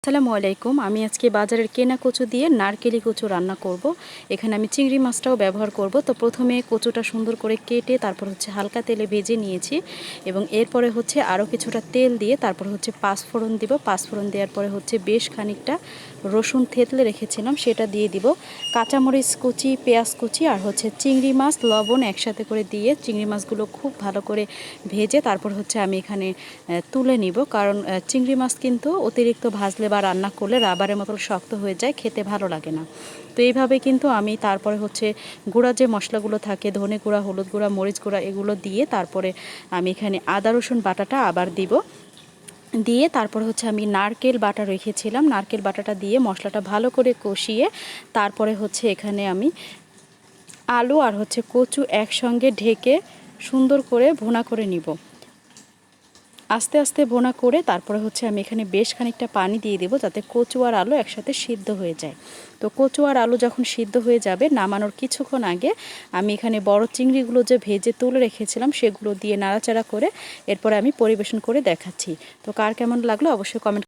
আসসালামু আলাইকুম। আমি আজকে বাজারের কেনা কচু দিয়ে নারকেলি কচু রান্না করব। এখানে আমি চিংড়ি মাছটাও ব্যবহার করব। তো প্রথমে কচুটা সুন্দর করে কেটে তারপর হালকা তেলে ভেজে নিয়েছি এবং এরপরে আরও কিছুটা তেল দিয়ে তারপর পাঁচফোড়ন দিব। পাঁচফোড়ন দেওয়ার পরে বেশ খানিকটা রসুন থেতলে রেখেছিলাম সেটা দিয়ে দিব। কাঁচামরিচ কুচি, পেঁয়াজ কুচি আর চিংড়ি মাছ লবণ একসাথে করে দিয়ে চিংড়ি মাছগুলো খুব ভালো করে ভেজে তারপর আমি এখানে তুলে নিব। কারণ চিংড়ি মাছ কিন্তু অতিরিক্ত ভাজলে বা রান্না করলে রাবারের মতো শক্ত হয়ে যায়, খেতে ভালো লাগে না। তো এইভাবে কিন্তু আমি তারপরে গুঁড়া যে মশলাগুলো থাকে, ধনে গুঁড়া, হলুদ গুঁড়া, মরিচ গুঁড়া, এগুলো দিয়ে তারপরে আমি এখানে আদা রসুন বাটাটা আবার দিব। দিয়ে তারপর আমি নারকেল বাটা রেখেছিলাম, নারকেল বাটাটা দিয়ে মশলাটা ভালো করে কষিয়ে তারপরে এখানে আমি আলু আর কচু একসঙ্গে ঢেকে সুন্দর করে ভুনা করে নিব। আস্তে আস্তে ভুনা করে তারপরে আমি এখানে বেশ খানিকটা পানি দিয়ে দেব যাতে কচু আর আলু একসাথে সিদ্ধ হয়ে যায়। তো কচু আর আলু যখন সিদ্ধ হয়ে যাবে, নামানোর কিছুক্ষণ আগে আমি এখানে বড় চিংড়িগুলো যে ভেজে তুলে রেখেছিলাম সেগুলো দিয়ে নাড়াচাড়া করে এরপরে আমি পরিবেশন করে দেখাচ্ছি। তো কার কেমন লাগলো অবশ্যই কমেন্ট